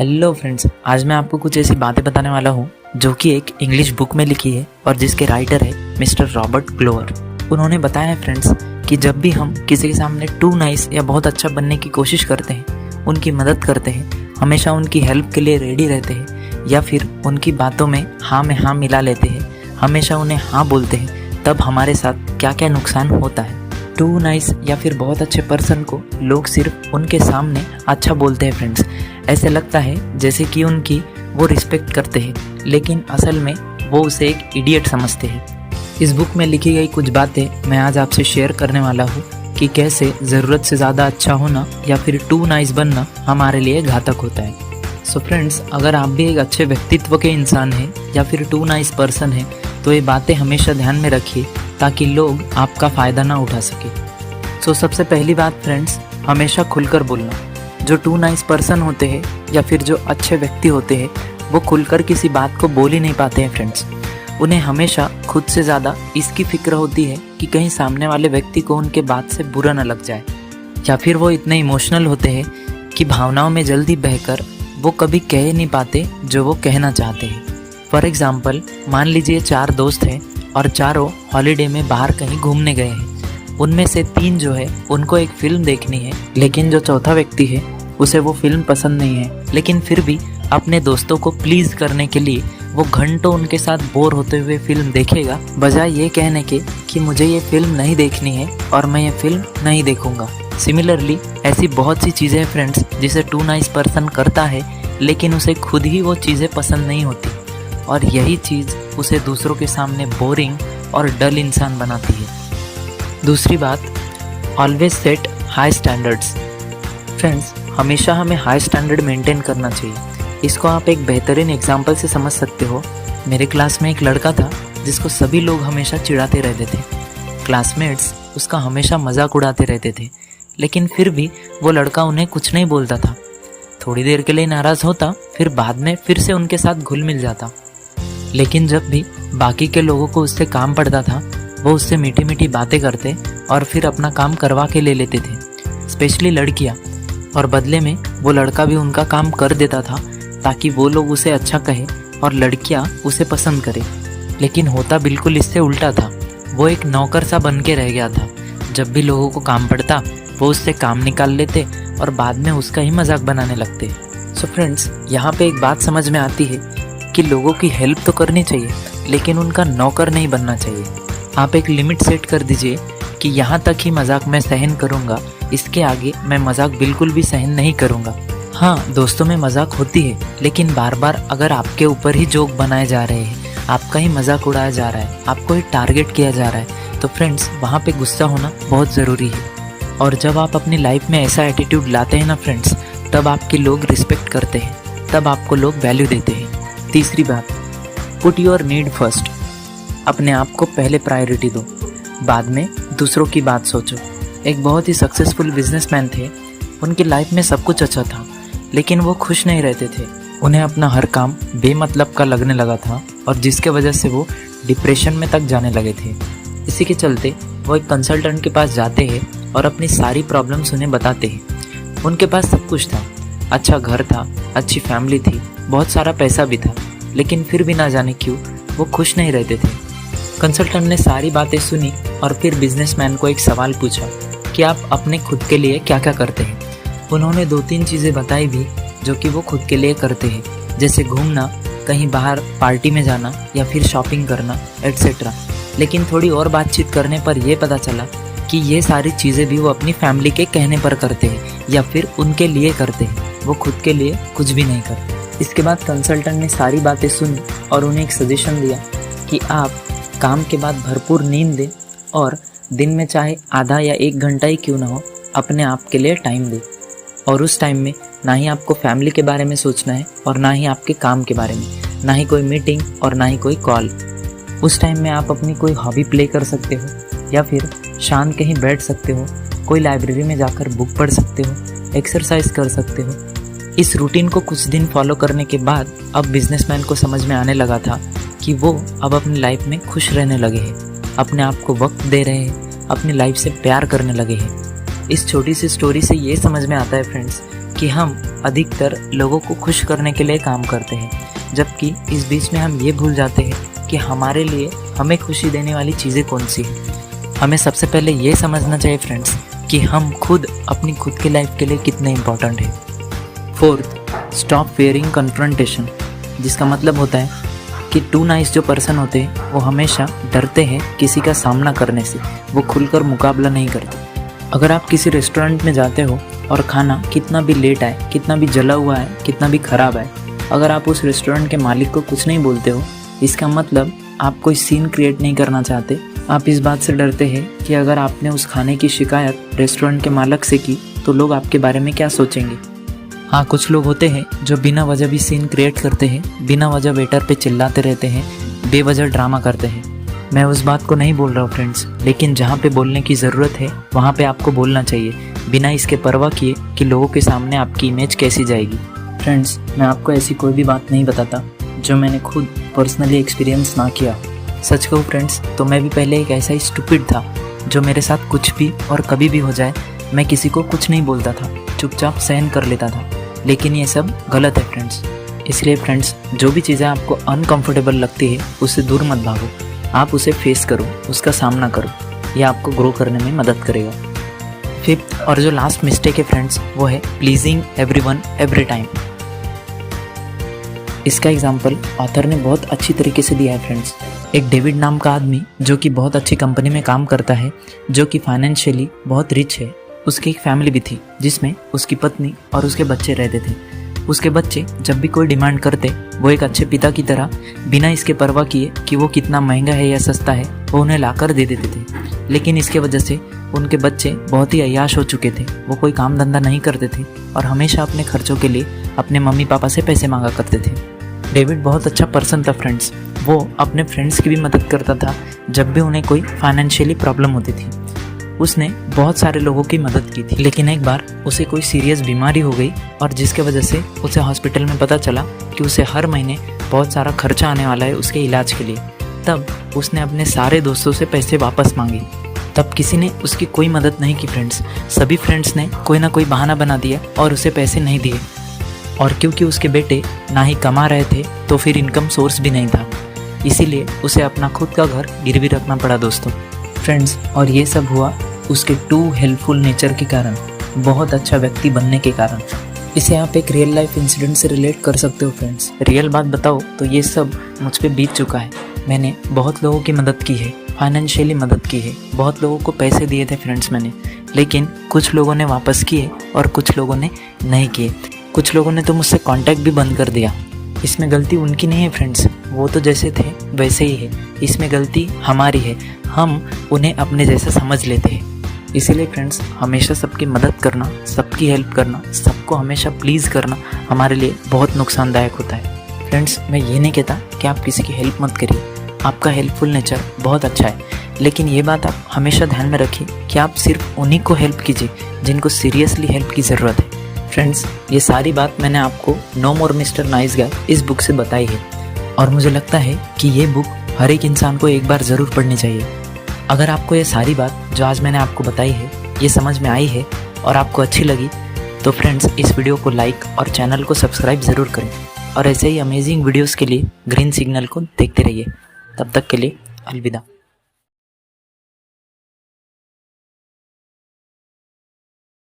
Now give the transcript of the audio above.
Hello friends, आज मैं आपको कुछ ऐसी बातें बताने वाला हूँ जो कि एक इंग्लिश बुक में लिखी है और जिसके राइटर है मिस्टर रॉबर्ट ग्लोवर। उन्होंने बताया है फ्रेंड्स कि जब भी हम किसी के सामने टू नाइस या बहुत अच्छा बनने की कोशिश करते हैं, उनकी मदद करते हैं, हमेशा उनकी हेल्प के लिए रेडी रहते हैं या फिर उनकी बातों में हाँ मिला लेते हैं, हमेशा उन्हें हाँ बोलते हैं, तब हमारे साथ क्या क्या नुकसान होता है। टू नाइस या फिर बहुत अच्छे पर्सन को लोग सिर्फ उनके सामने अच्छा बोलते हैं फ्रेंड्स। ऐसे लगता है जैसे कि उनकी वो रिस्पेक्ट करते हैं, लेकिन असल में वो उसे एक इडियट समझते हैं। इस बुक में लिखी गई कुछ बातें मैं आज आपसे शेयर करने वाला हूँ कि कैसे ज़रूरत से ज़्यादा अच्छा होना या फिर टू नाइस बनना हमारे लिए घातक होता है। सो फ्रेंड्स, अगर आप भी एक अच्छे व्यक्तित्व के इंसान हैं या फिर टू नाइस पर्सन हैं तो ये बातें हमेशा ध्यान में रखिए ताकि लोग आपका फ़ायदा ना उठा सके। सो सबसे पहली बात फ्रेंड्स, हमेशा खुलकर बोलना। जो टू नाइस पर्सन होते हैं या फिर जो अच्छे व्यक्ति होते हैं वो खुलकर किसी बात को बोल ही नहीं पाते हैं फ्रेंड्स। उन्हें हमेशा खुद से ज़्यादा इसकी फिक्र होती है कि कहीं सामने वाले व्यक्ति को उनके बात से बुरा न लग जाए, या फिर वो इतने इमोशनल होते हैं कि भावनाओं में जल्दी बहकर वो कभी कह नहीं पाते जो वो कहना चाहते हैं। फॉर एग्ज़ाम्पल, मान लीजिए 4 दोस्त हैं और चारों हॉलीडे में बाहर कहीं घूमने गए हैं। उनमें से 3 जो है उनको एक फ़िल्म देखनी है, लेकिन जो चौथा व्यक्ति है उसे वो फिल्म पसंद नहीं है, लेकिन फिर भी अपने दोस्तों को प्लीज़ करने के लिए वो घंटों उनके साथ बोर होते हुए फिल्म देखेगा, बजाय ये कहने के कि मुझे ये फिल्म नहीं देखनी है और मैं ये फिल्म नहीं देखूंगा। सिमिलरली ऐसी बहुत सी चीज़ें हैं फ्रेंड्स जिसे टू नाइस पर्सन करता है, लेकिन उसे खुद ही वो चीज़ें पसंद नहीं होती और यही चीज़ उसे दूसरों के सामने बोरिंग और डल इंसान बनाती है। दूसरी बात, always set high standards. Friends, हमेशा हमें हाई स्टैंडर्ड मेंटेन करना चाहिए। इसको आप एक बेहतरीन एग्जांपल से समझ सकते हो। मेरे क्लास में एक लड़का था जिसको सभी लोग हमेशा चिढ़ाते रहते थे। क्लासमेट्स उसका हमेशा मजाक उड़ाते रहते थे, लेकिन फिर भी वो लड़का उन्हें कुछ नहीं बोलता था। थोड़ी देर के लिए नाराज़ होता, फिर बाद में फिर से उनके साथ घुल मिल जाता। लेकिन जब भी बाकी के लोगों को उससे काम पड़ता था वो उससे मीठी मीठी बातें करते और फिर अपना काम करवा के ले लेते थे, स्पेशली लड़कियां, और बदले में वो लड़का भी उनका काम कर देता था ताकि वो लोग उसे अच्छा कहे और लड़कियां उसे पसंद करें। लेकिन होता बिल्कुल इससे उल्टा था। वो एक नौकर सा बन के रह गया था। जब भी लोगों को काम पड़ता वो उससे काम निकाल लेते और बाद में उसका ही मजाक बनाने लगते। सो फ्रेंड्स, यहाँ पे एक बात समझ में आती है कि लोगों की हेल्प तो करनी चाहिए, लेकिन उनका नौकर नहीं बनना चाहिए। आप एक लिमिट सेट कर दीजिए कि यहाँ तक ही मजाक मैं सहन करूँगा, इसके आगे मैं मजाक बिल्कुल भी सहन नहीं करूँगा। हाँ, दोस्तों में मजाक होती है, लेकिन बार बार अगर आपके ऊपर ही जोक बनाए जा रहे हैं, आपका ही मजाक उड़ाया जा रहा है, आपको ही टारगेट किया जा रहा है, तो फ्रेंड्स वहाँ पे गुस्सा होना बहुत ज़रूरी है। और जब आप अपनी लाइफ में ऐसा एटीट्यूड लाते हैं ना फ्रेंड्स, तब आपके लोग रिस्पेक्ट करते हैं, तब आपको लोग वैल्यू देते हैं। तीसरी बात, पुट योर नीड फर्स्ट। अपने आप को पहले प्रायोरिटी दो, बाद में दूसरों की बात सोचो। एक बहुत ही सक्सेसफुल बिजनेसमैन थे। उनकी लाइफ में सब कुछ अच्छा था, लेकिन वो खुश नहीं रहते थे। उन्हें अपना हर काम बेमतलब का लगने लगा था और जिसके वजह से वो डिप्रेशन में तक जाने लगे थे। इसी के चलते वो एक कंसल्टेंट के पास जाते हैं और अपनी सारी प्रॉब्लम्स उन्हें बताते हैं। उनके पास सब कुछ था, अच्छा घर था, अच्छी फैमिली थी, बहुत सारा पैसा भी था, लेकिन फिर भी ना जाने क्यों वो खुश नहीं रहते थे। कंसल्टेंट ने सारी बातें सुनी और फिर बिजनेसमैन को एक सवाल पूछा कि आप अपने खुद के लिए क्या क्या करते हैं। उन्होंने 2-3 चीज़ें बताई भी जो कि वो खुद के लिए करते हैं, जैसे घूमना, कहीं बाहर पार्टी में जाना या फिर शॉपिंग करना एट्सेट्रा। लेकिन थोड़ी और बातचीत करने पर यह पता चला कि ये सारी चीज़ें भी वो अपनी फैमिली के कहने पर करते हैं या फिर उनके लिए करते हैं, वो खुद के लिए कुछ भी नहीं करते। इसके बाद कंसल्टेंट ने सारी बातें सुनी और उन्हें एक सजेशन दिया कि आप काम के बाद भरपूर नींद दें और दिन में चाहे आधा या 1 घंटा ही क्यों ना हो अपने आप के लिए टाइम दें। और उस टाइम में ना ही आपको फैमिली के बारे में सोचना है और ना ही आपके काम के बारे में, ना ही कोई मीटिंग और ना ही कोई कॉल। उस टाइम में आप अपनी कोई हॉबी प्ले कर सकते हो या फिर शांत कहीं बैठ सकते हो, कोई लाइब्रेरी में जाकर बुक पढ़ सकते हो, एक्सरसाइज कर सकते हो। इस रूटीन को कुछ दिन फॉलो करने के बाद अब बिजनेसमैन को समझ में आने लगा था कि वो अब अपनी लाइफ में खुश रहने लगे हैं, अपने आप को वक्त दे रहे हैं, अपनी लाइफ से प्यार करने लगे हैं। इस छोटी सी स्टोरी से ये समझ में आता है फ्रेंड्स कि हम अधिकतर लोगों को खुश करने के लिए काम करते हैं, जबकि इस बीच में हम ये भूल जाते हैं कि हमारे लिए हमें खुशी देने वाली चीज़ें कौन सी हैं। हमें सबसे पहले ये समझना चाहिए फ्रेंड्स कि हम खुद अपनी खुद की लाइफ के लिए कितने इम्पोर्टेंट हैं। फोर्थ, स्टॉप फियरिंग कन्फ्रंटेशन, जिसका मतलब होता है कि टू नाइस जो पर्सन होते हैं वो हमेशा डरते हैं किसी का सामना करने से, वो खुलकर मुकाबला नहीं करते। अगर आप किसी रेस्टोरेंट में जाते हो और खाना कितना भी लेट आए, कितना भी जला हुआ है, कितना भी ख़राब है, अगर आप उस रेस्टोरेंट के मालिक को कुछ नहीं बोलते हो, इसका मतलब आप कोई सीन क्रिएट नहीं करना चाहते। आप इस बात से डरते हैं कि अगर आपने उस खाने की शिकायत रेस्टोरेंट के मालिक से की तो लोग आपके बारे में क्या सोचेंगे। हाँ, कुछ लोग होते हैं जो बिना वजह भी सीन क्रिएट करते हैं, बिना वजह वेटर पे चिल्लाते रहते हैं, बेवजह ड्रामा करते हैं। मैं उस बात को नहीं बोल रहा हूँ फ्रेंड्स, लेकिन जहाँ पे बोलने की ज़रूरत है वहाँ पे आपको बोलना चाहिए, बिना इसके परवाह किए कि लोगों के सामने आपकी इमेज कैसी जाएगी। फ्रेंड्स, मैं आपको ऐसी कोई भी बात नहीं बताता जो मैंने खुद पर्सनली एक्सपीरियंस ना किया। सच कहूँ फ्रेंड्स, तो मैं भी पहले एक ऐसा ही स्टूपिड था जो मेरे साथ कुछ भी और कभी भी हो जाए मैं किसी को कुछ नहीं बोलता था, चुपचाप सहन कर लेता था। लेकिन ये सब गलत है फ्रेंड्स। इसलिए फ्रेंड्स, जो भी चीज़ें आपको अनकंफर्टेबल लगती है उससे दूर मत भागो, आप उसे फेस करो, उसका सामना करो। यह आपको ग्रो करने में मदद करेगा। फिफ्थ और जो लास्ट मिस्टेक है फ्रेंड्स, वो है प्लीजिंग एवरीवन एवरी टाइम। इसका एग्जाम्पल ऑथर ने बहुत अच्छी तरीके से दिया है फ्रेंड्स। एक डेविड नाम का आदमी जो कि बहुत अच्छी कंपनी में काम करता है, जो कि फाइनेंशियली बहुत रिच है, उसकी एक फैमिली भी थी जिसमें उसकी पत्नी और उसके बच्चे रहते थे। उसके बच्चे जब भी कोई डिमांड करते, वो एक अच्छे पिता की तरह बिना इसके परवाह किए कि वो कितना महंगा है या सस्ता है, वो उन्हें लाकर दे देते थे। लेकिन इसके वजह से उनके बच्चे बहुत ही अय्याश हो चुके थे। वो कोई काम धंधा नहीं करते थे और हमेशा अपने खर्चों के लिए अपने मम्मी पापा से पैसे मांगा करते थे। डेविड बहुत अच्छा पर्सन था फ्रेंड्स। वो अपने फ्रेंड्स की भी मदद करता था जब भी उन्हें कोई फाइनेंशियली प्रॉब्लम होती थी। उसने बहुत सारे लोगों की मदद की थी, लेकिन एक बार उसे कोई सीरियस बीमारी हो गई और जिसके वजह से उसे हॉस्पिटल में पता चला कि उसे हर महीने बहुत सारा खर्चा आने वाला है उसके इलाज के लिए। तब उसने अपने सारे दोस्तों से पैसे वापस मांगे। तब किसी ने उसकी कोई मदद नहीं की फ्रेंड्स। सभी फ्रेंड्स ने कोई ना कोई बहाना बना दिया और उसे पैसे नहीं दिए। और क्योंकि उसके बेटे ना ही कमा रहे थे तो फिर इनकम सोर्स भी नहीं था, इसीलिए उसे अपना खुद का घर गिरवी रखना पड़ा दोस्तों फ्रेंड्स। और ये सब हुआ उसके टू हेल्पफुल नेचर के कारण, बहुत अच्छा व्यक्ति बनने के कारण। इसे आप एक रियल लाइफ इंसिडेंट से रिलेट कर सकते हो फ्रेंड्स। रियल बात बताओ तो ये सब मुझ पे बीत चुका है। मैंने बहुत लोगों की मदद की है, फाइनेंशियली मदद की है, बहुत लोगों को पैसे दिए थे फ्रेंड्स मैंने, लेकिन कुछ लोगों ने वापस किए और कुछ लोगों ने नहीं किए। कुछ लोगों ने तो मुझसे कांटेक्ट भी बंद कर दिया। इसमें गलती उनकी नहीं है फ्रेंड्स, वो तो जैसे थे वैसे ही है। इसमें गलती हमारी है, हम उन्हें अपने जैसा समझ लेते हैं। इसीलिए फ्रेंड्स, हमेशा सबकी मदद करना, सबकी हेल्प करना, सबको हमेशा प्लीज़ करना हमारे लिए बहुत नुकसानदायक होता है। फ्रेंड्स, मैं ये नहीं कहता कि आप किसी की हेल्प मत करिए, आपका हेल्पफुल नेचर बहुत अच्छा है, लेकिन ये बात आप हमेशा ध्यान में रखिए कि आप सिर्फ उन्हीं को हेल्प कीजिए जिनको सीरियसली हेल्प की ज़रूरत है। फ्रेंड्स, ये सारी बात मैंने आपको नो मोर मिस्टर नाइस गाय इस बुक से बताई है और मुझे लगता है कि ये बुक हर एक इंसान को एक बार ज़रूर पढ़नी चाहिए। अगर आपको ये सारी बात जो आज मैंने आपको बताई है ये समझ में आई है और आपको अच्छी लगी तो फ्रेंड्स, इस वीडियो को लाइक और चैनल को सब्सक्राइब ज़रूर करें और ऐसे ही अमेजिंग वीडियोस के लिए ग्रीन सिग्नल को देखते रहिए। तब तक के लिए अलविदा।